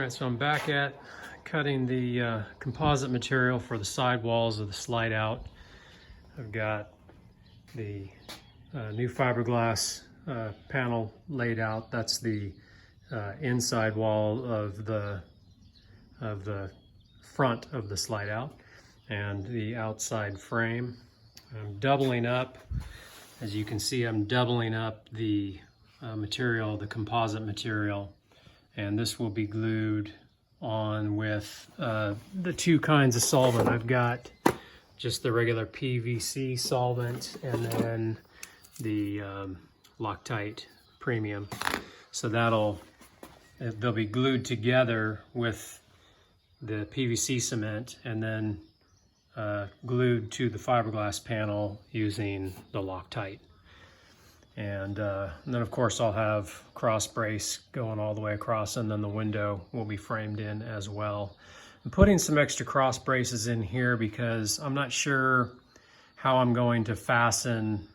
Alright, so I'm back at cutting the composite material for the sidewalls of the slide out. I've got the new fiberglass panel laid out. That's the inside wall of the front of the slide out and the outside frame. I'm doubling up. As you can see, I'm doubling up the material, the composite material, and this will be glued on with the two kinds of solvent. I've got just the regular PVC solvent and then the Loctite Premium. So they'll be glued together with the PVC cement and then glued to the fiberglass panel using the Loctite. And then of course I'll have cross brace going all the way across, and then the window will be framed in as well. I'm putting some extra cross braces in here because I'm not sure how I'm going to fasten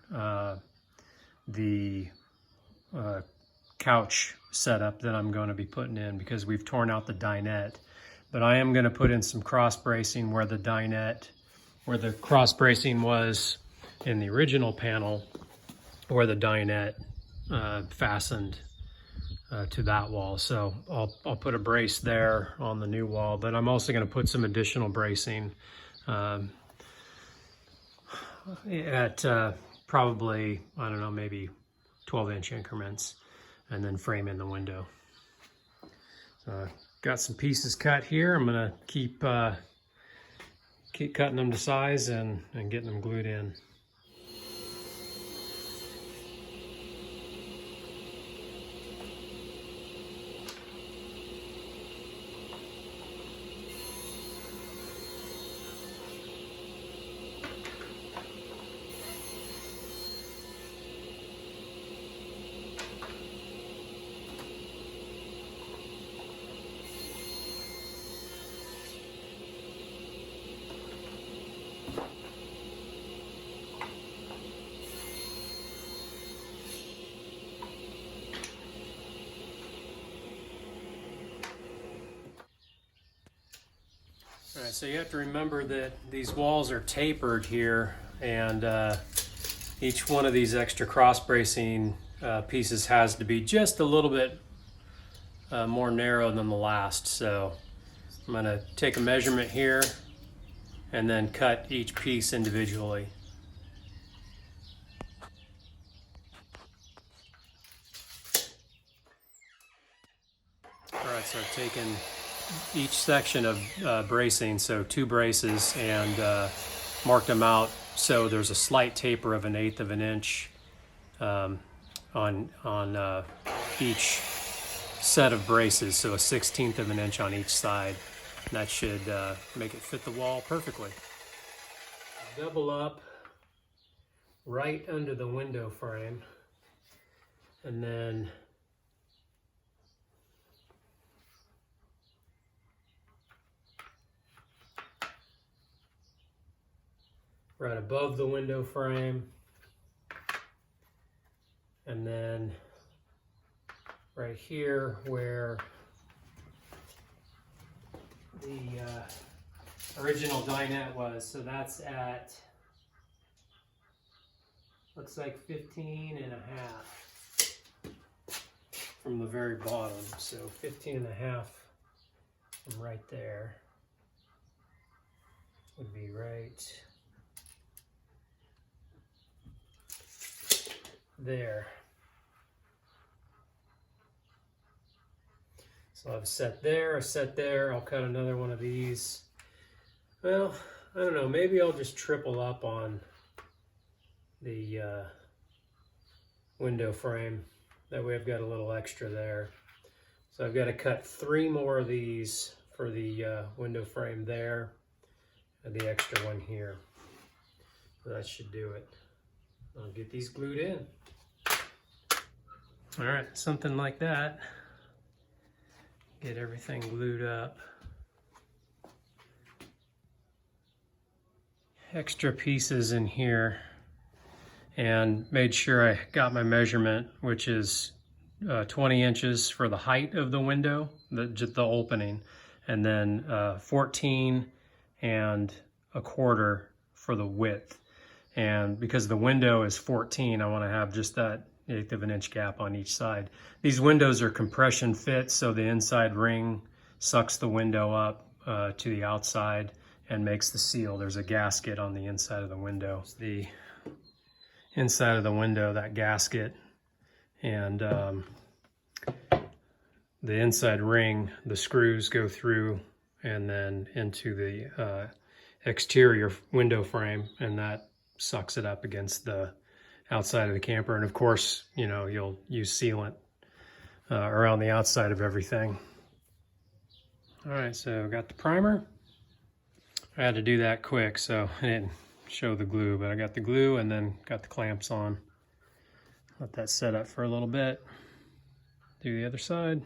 the couch setup that I'm going to be putting in, because we've torn out the dinette. But I am going to put in some cross bracing where the dinette, where the cross bracing was in the original panel, where the dinette fastened to that wall. So I'll put a brace there on the new wall, but I'm also going to put some additional bracing at probably, I don't know, maybe 12-inch increments, and then frame in the window. So got some pieces cut here. I'm going to keep cutting them to size and getting them glued in. All right, so you have to remember that these walls are tapered here, and each one of these extra cross bracing pieces has to be just a little bit more narrow than the last. So I'm going to take a measurement here and then cut each piece individually. All right, so I've taken each section of bracing, so 2 braces, and marked them out so there's a slight taper of 1/8 of an inch on each set of braces, so a 1/16 of an inch on each side. And that should make it fit the wall perfectly. Double up right under the window frame, and then right above the window frame, and then right here where the original dinette was. So that's at, looks like 15.5 from the very bottom. So 15.5 from right there would be right there. So I've set there, a set there. I'll cut another one of these. Well, I don't know, maybe I'll just triple up on the window frame. That way I've got a little extra there. So I've got to cut 3 more of these for the window frame there, and the extra one here. So that should do it. I'll get these glued in. All right, something like that. Get everything glued up. Extra pieces in here, and made sure I got my measurement, which is 20 inches for the height of the window, just the opening, and then 14 and a quarter for the width. And because the window is 14, I want to have just that 1/8 of an inch gap on each side. These windows are compression fit, so the inside ring sucks the window up to the outside and makes the seal. There's a gasket on the inside of the window. It's the inside of the window, that gasket, and the inside ring, the screws go through and then into the exterior window frame, and that sucks it up against the outside of the camper. And of course, you know, you'll use sealant around the outside of everything. All right, so got the primer. I had to do that quick, so I didn't show the glue, but I got the glue and then got the clamps on. Let that set up for a little bit. Do the other side.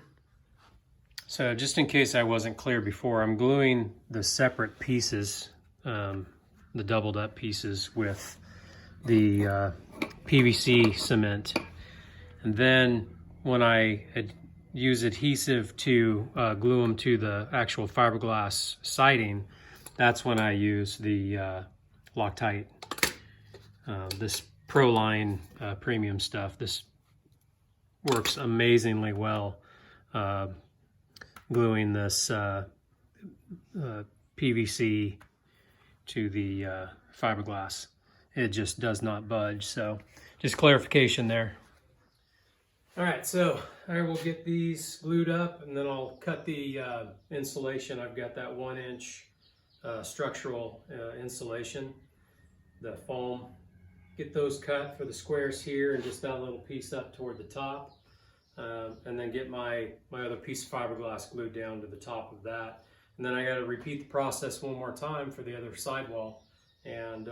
So just in case I wasn't clear before, I'm gluing the separate pieces, the doubled up pieces, with the PVC cement. And then when I use adhesive to glue them to the actual fiberglass siding, that's when I use the Loctite, this Proline premium stuff. This works amazingly well, gluing this PVC to the fiberglass. It just does not budge. So just clarification there. All right, so I will get these glued up and then I'll cut the insulation. I've got that 1 inch structural insulation, the foam. Get those cut for the squares here and just that little piece up toward the top. And then get my other piece of fiberglass glued down to the top of that. And then I got to repeat the process one more time for the other sidewall and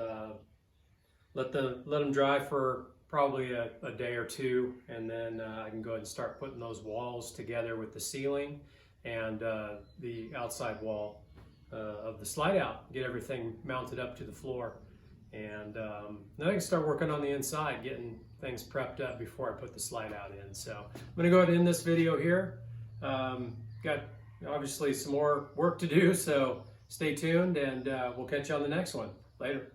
let them dry for probably a day or two, and then I can go ahead and start putting those walls together with the ceiling and the outside wall of the slide out, get everything mounted up to the floor. And then I can start working on the inside, getting things prepped up before I put the slide out in. So I'm gonna go ahead and end this video here. Got obviously some more work to do, so stay tuned and we'll catch you on the next one. Later.